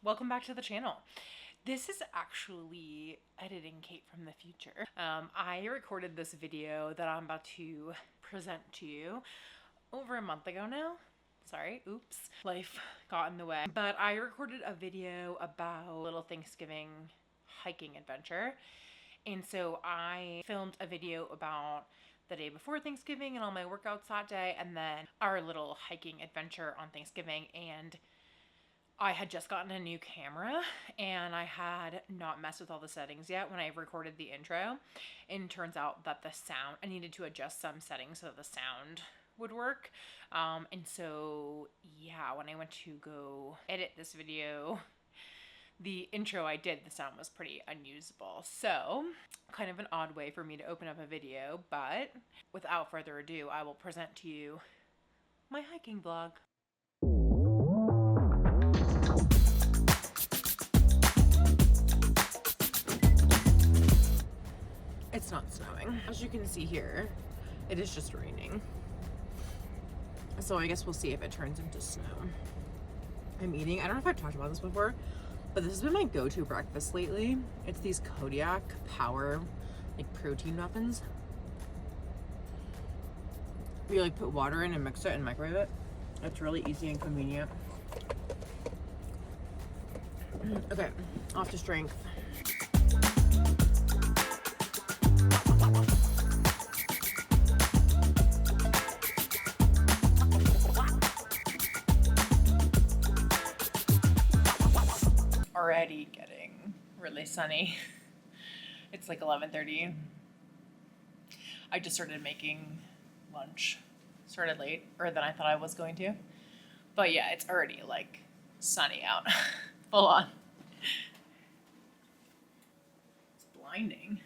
Welcome back to the channel. This is actually editing Kate from the future. I recorded this video that I'm about to present to you over a month ago now. Sorry, oops, life got in the way. But I recorded a video about a little Thanksgiving hiking adventure. And so I filmed a video about the day before Thanksgiving and all my workouts that day, and then our little hiking adventure on Thanksgiving. And I had just gotten a new camera and I had not messed with all the settings yet when I recorded the intro. And it turns out that the sound, I needed to adjust some settings so that the sound would work. And so, yeah, when I went to go edit this video, the intro I did, the sound was pretty unusable. So, kind of an odd way for me to open up a video, but without further ado, I will present to you my hiking vlog. It's not snowing. As you can see here, it is just raining. So I guess we'll see if it turns into snow. I'm eating, I don't know if I've talked about this before, but this has been my go-to breakfast lately. It's these Kodiak Power, like, protein muffins. You like put water in and mix it and microwave it. It's really easy and convenient. Okay, off to strength. Already getting really sunny. It's like 11:30. I just started making lunch. Started later than I thought I was going to. But yeah, it's already like sunny out. Full on. It's blinding.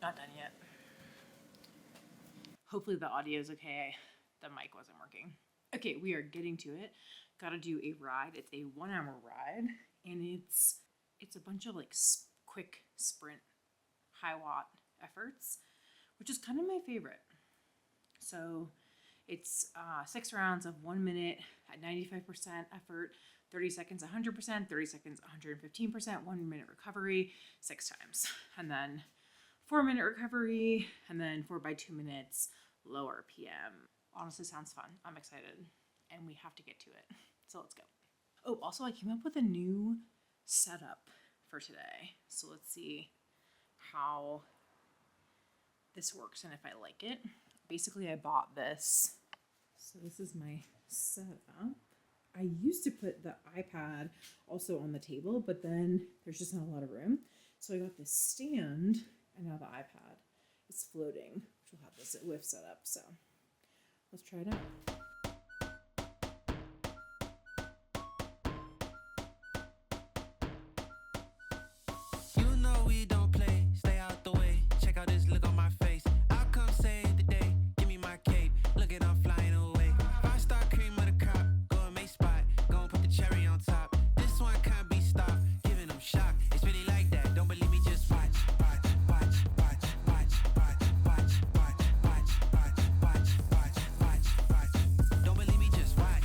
Not done yet. Hopefully the audio is okay. The mic wasn't working. Okay, we are getting to it. Gotta do a ride. It's a 1-hour ride, and it's a bunch of like quick sprint high watt efforts, which is kind of my favorite. So it's 6 rounds of 1 minute at 95% effort, 30 seconds 100%, 30 seconds 115%, 1 minute recovery 6 times, and then 4-minute recovery, and then 4 by 2 minutes, low RPM. Honestly, sounds fun. I'm excited, and we have to get to it. So let's go. Oh, also, I came up with a new setup for today. So let's see how this works and if I like it. Basically, I bought this. So this is my setup. I used to put the iPad also on the table, but then there's just not a lot of room. So I got this stand, and now the iPad is floating, which will have this with setup. So let's try it out. You know we don't play, stay out the way. Check out this look on my face. I'll come save the day. Give me my cape. Look at I'm flying away. 5-star cream of the crop. Go and make spot. Go and put the cherry on top. This one can't be stopped. Giving them shock. It's really like that. Don't believe me, just watch. Don't believe me, just watch.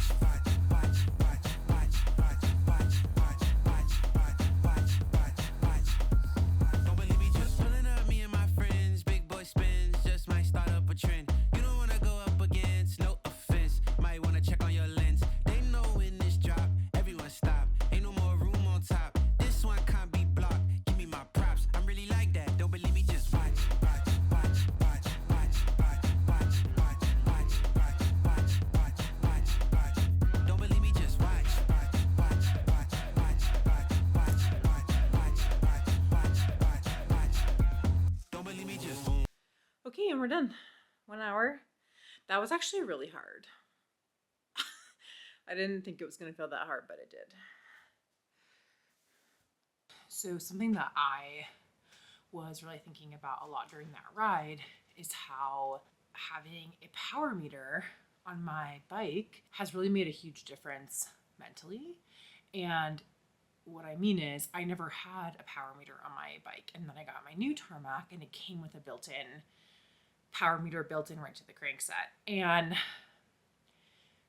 Don't believe me, just pulling up me and my friends. Big boy spins, just might start up a trend. You don't wanna go up against, no offense. Might wanna check on your lens. They know when this drop, everyone stop. Ain't no more room on top. This one can't be blocked. Give me my props. I'm really like that. Don't believe me, just watch. Don't believe me, just watch. Don't believe me, just boom. Okay, and we're done. 1 hour. That was actually really hard. I didn't think it was going to feel that hard, but it did. So something that I was really thinking about a lot during that ride is how having a power meter on my bike has really made a huge difference mentally. And what I mean is I never had a power meter on my bike, and then I got my new tarmac and it came with a built-in power meter built in right to the crankset. And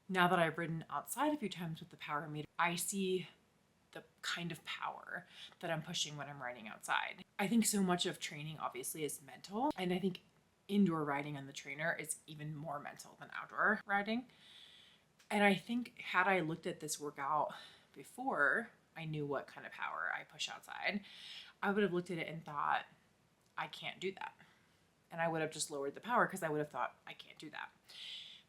now that I've ridden outside a few times with the power meter, I see the kind of power that I'm pushing when I'm riding outside. I think so much of training obviously is mental, and I think indoor riding on the trainer is even more mental than outdoor riding. And I think had I looked at this workout before I knew what kind of power I push outside, I would have looked at it and thought, I can't do that. And I would have just lowered the power because I would have thought, I can't do that.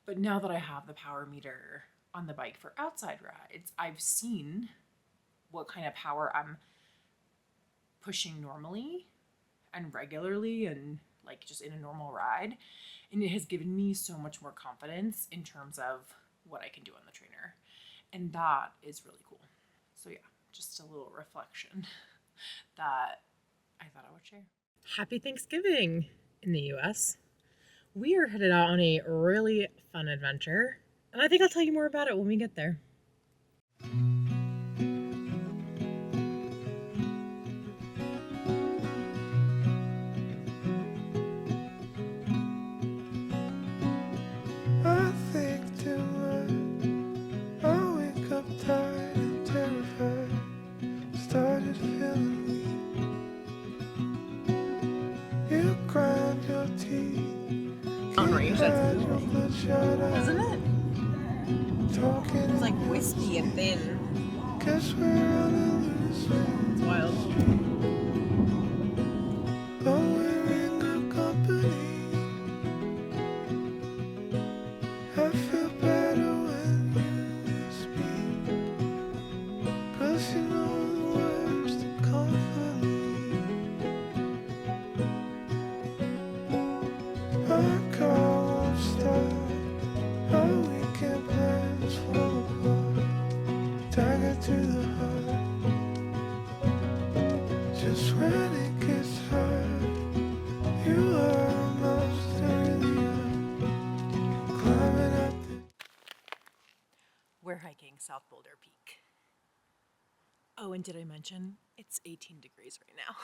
But now that I have the power meter on the bike for outside rides, I've seen what kind of power I'm pushing normally and regularly and like just in a normal ride. And it has given me so much more confidence in terms of what I can do on the trainer. And that is really cool. So yeah, just a little reflection that I thought I would share. Happy Thanksgiving in the US. We are headed out on a really fun adventure, and I think I'll tell you more about it when we get there. I think too much. I wake up tired and terrified. Started feeling weak. You grind your teeth. Mountain range, that's cool. Isn't it? Talking It's like wispy and thin. Guess we're on a loose It's wild. but we're in good company. I feel better when you speak, 'cause you know the words to comfort me. My car won't start, our weekend plans fall apart. Dagger to the heart, just when it gets hard. You are a monster in the eye, climbing up the We're hiking South Boulder Peak. Oh, and did I mention it's 18 degrees right now?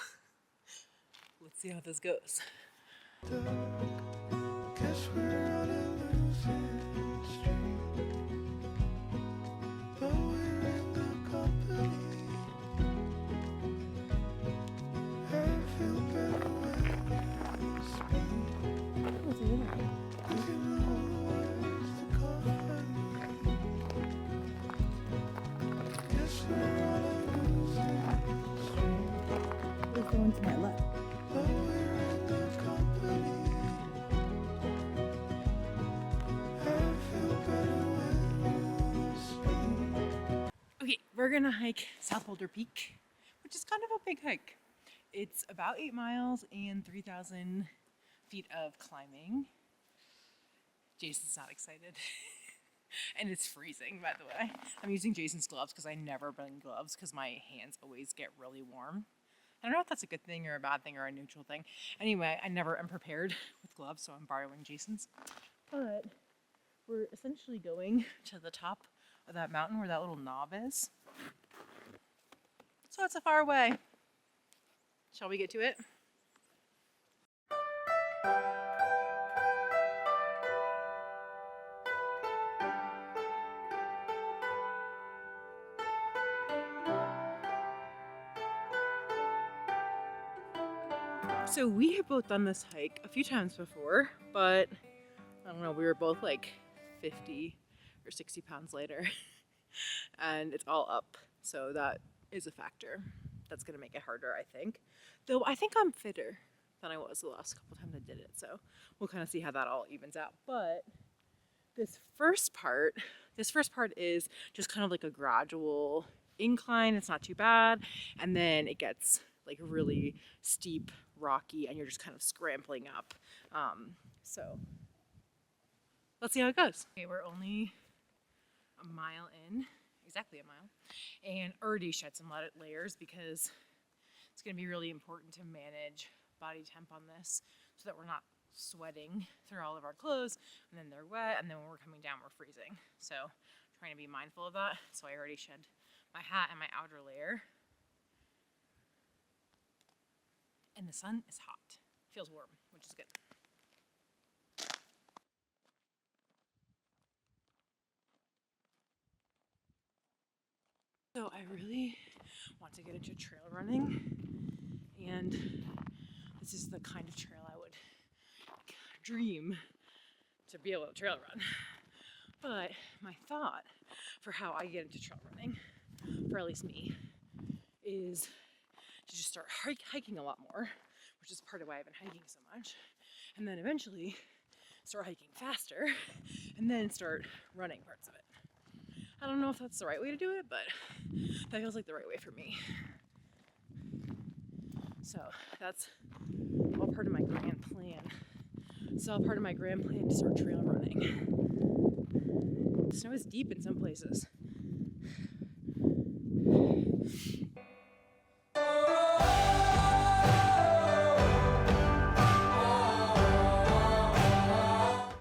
Let's see how this goes. dark. Guess we're on a losing streak, but we're in good company. I feel better when you speak, 'cause you know the words to comfort me. Guess we're on a losing streak, Let's go into my left. but we're in good company. I feel better when you speak. Okay, we're gonna hike South Boulder Peak, which is kind of a big hike. It's about 8 miles and 3,000 feet of climbing. Jason's not excited. And it's freezing, by the way. I'm using Jason's gloves because I never bring gloves because my hands always get really warm. I don't know if that's a good thing or a bad thing or a neutral thing. Anyway, I never am prepared with gloves, so I'm borrowing Jason's. But we're essentially going to the top of that mountain where that little knob is. So it's a far way. Shall we get to it? So we have both done this hike a few times before, but I don't know, we were both like 50 or 60 pounds lighter and it's all up. So that is a factor. That's gonna make it harder, I think. Though I think I'm fitter than I was the last couple times I did it. So we'll kind of see how that all evens out. But this first part is just kind of like a gradual incline. It's not too bad. And then it gets like really steep, rocky, and you're just kind of scrambling up. So let's see how it goes. Okay, we're only a mile in, exactly a mile, and already shed some layers because it's going to be really important to manage body temp on this so that we're not sweating through all of our clothes, and then they're wet, and then when we're coming down, we're freezing. So trying to be mindful of that. So I already shed my hat and my outer layer. And the sun is hot. Feels warm, which is good. So I really want to get into trail running, and this is the kind of trail I would dream to be able to trail run. But my thought for how I get into trail running, for at least me, is to just start hiking a lot more, which is part of why I've been hiking so much, and then eventually start hiking faster, and then start running parts of it. I don't know if that's the right way to do it, but that feels like the right way for me. So that's all part of my grand plan. It's all part of my grand plan to start trail running. The snow is deep in some places.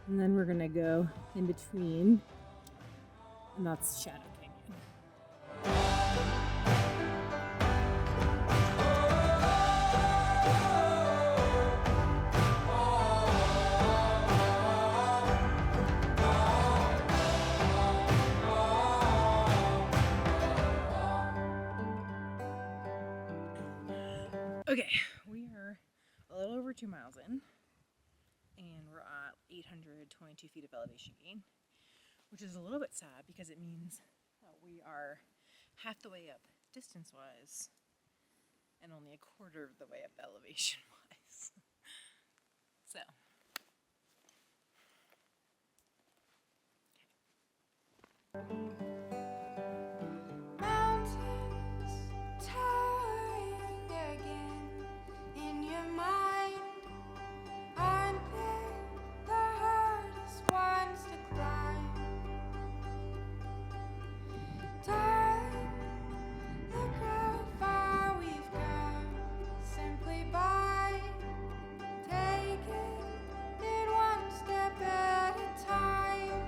And then we're gonna go in between, and that's Shadow Canyon. Okay, we are a little over 2 miles in, and we're at 822 feet of elevation gain, which is a little bit sad because it means that we are half the way up distance-wise and only a quarter of the way up elevation-wise. So. Mountains towering again in your mind. Aren't they the hardest ones to climb? Darling, look how far we've come simply by taking it one step at a time.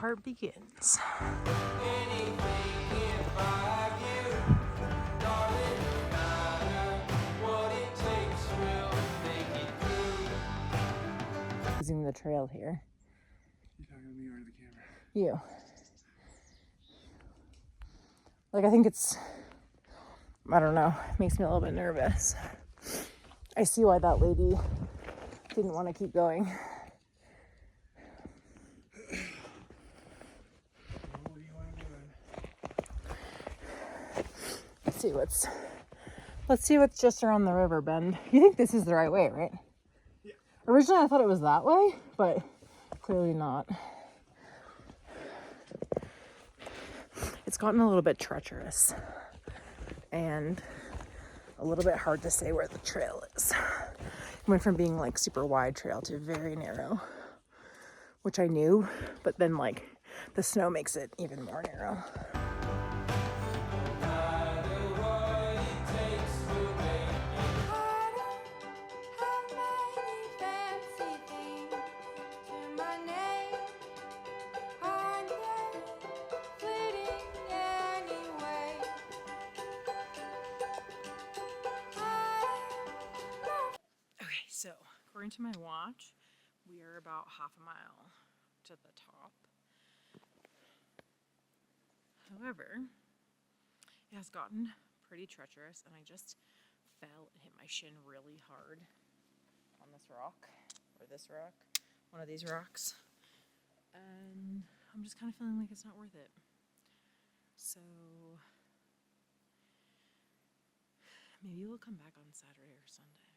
Part begins. Using the trail here. You talking to me or the camera? You. Like, I think it's, I don't know, it makes me a little bit nervous. I see why that lady didn't want to keep going. What do you want to do then? Let's see what's just around the river bend. You think this is the right way, right? Yeah. Originally I thought it was that way, but clearly not. It's gotten a little bit treacherous and a little bit hard to say where the trail is. It went from being like super wide trail to very narrow, which I knew, but then like the snow makes it even more narrow. Okay, so according to my watch, we are about half a mile to the top. However, it has gotten pretty treacherous, and I just fell and hit my shin really hard on this rock, or this rock, one of these rocks, and I'm just kind of feeling like it's not worth it. So maybe we'll come back on Saturday or Sunday.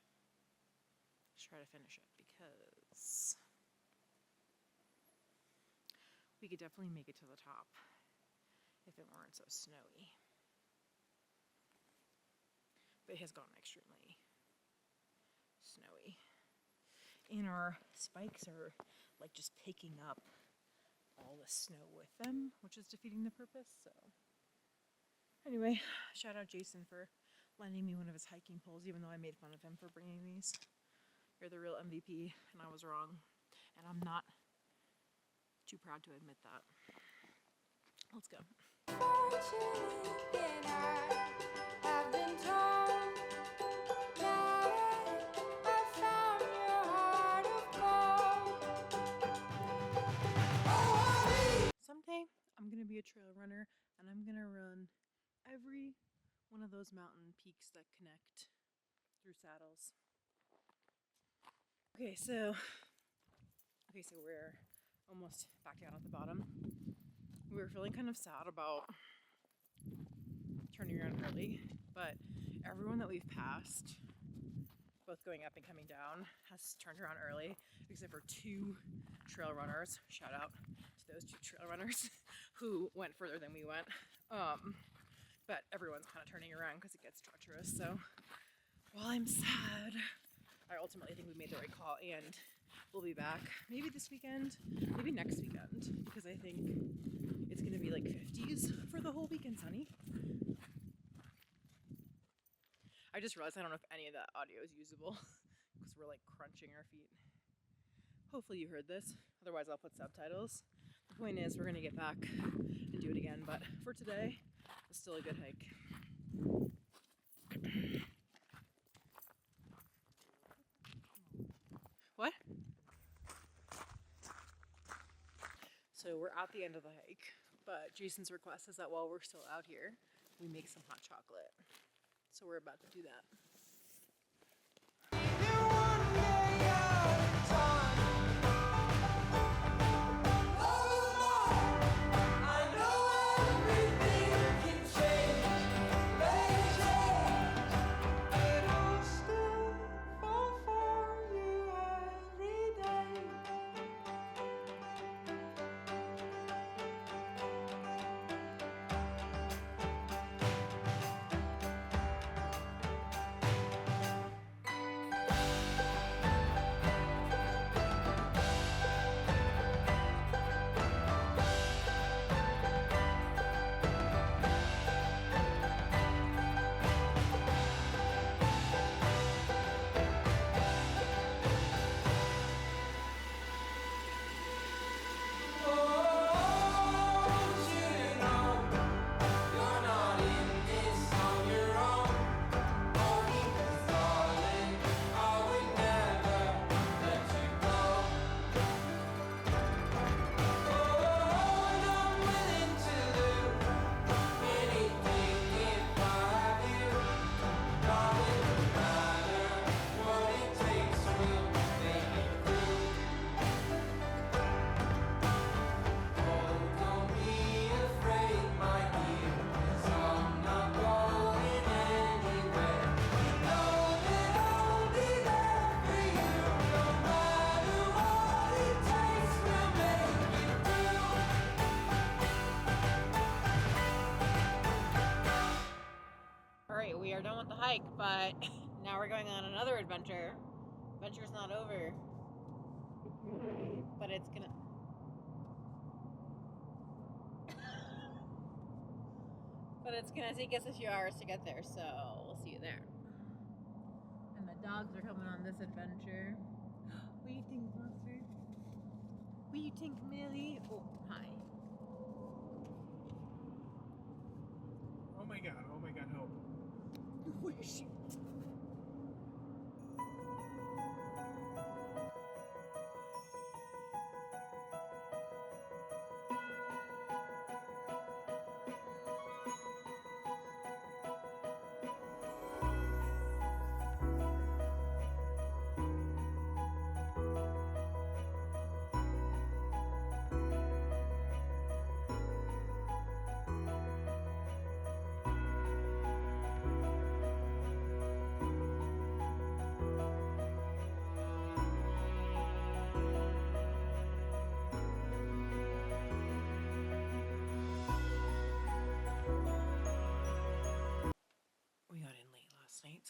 Just try to finish it, because we could definitely make it to the top if it weren't so snowy. but it has gotten extremely snowy. And our spikes are like just picking up all the snow with them, which is defeating the purpose. So anyway, shout out Jason for lending me one of his hiking poles, even though I made fun of him for bringing these. You're the real MVP, and I was wrong. And I'm not too proud to admit that. Let's go. Fortunate and I have been told. Now I found your heart of gold. Someday I'm gonna be a trail runner, and I'm gonna run every one of those mountain peaks that connect through saddles. Okay, so we're almost back down at the bottom. We were feeling kind of sad about turning around early, but everyone that we've passed, both going up and coming down, has turned around early, except for 2 trail runners. Shout out to those 2 trail runners who went further than we went. But everyone's kind of turning around because it gets treacherous. So while I'm sad, I ultimately think we made the right call, and we'll be back maybe this weekend, maybe next weekend, because I think it's going to be like 50s for the whole weekend, Sunny. I just realized I don't know if any of that audio is usable because we're like crunching our feet. Hopefully you heard this, otherwise I'll put subtitles. The point is we're going to get back and do it again, but for today, it's still a good hike. What? So we're at the end of the hike, but Jason's request is that while we're still out here, we make some hot chocolate. So we're about to do that. We are done with the hike, but now we're going on another adventure. Adventure's not over, but it's gonna take us a few hours to get there, so we'll see you there. And the dogs are coming on this adventure. What do you think, Monster? What do you think, Millie? Oh, hi. Oh my god, help. Where is she?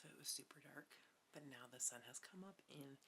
so it was super dark. But now the sun has come up and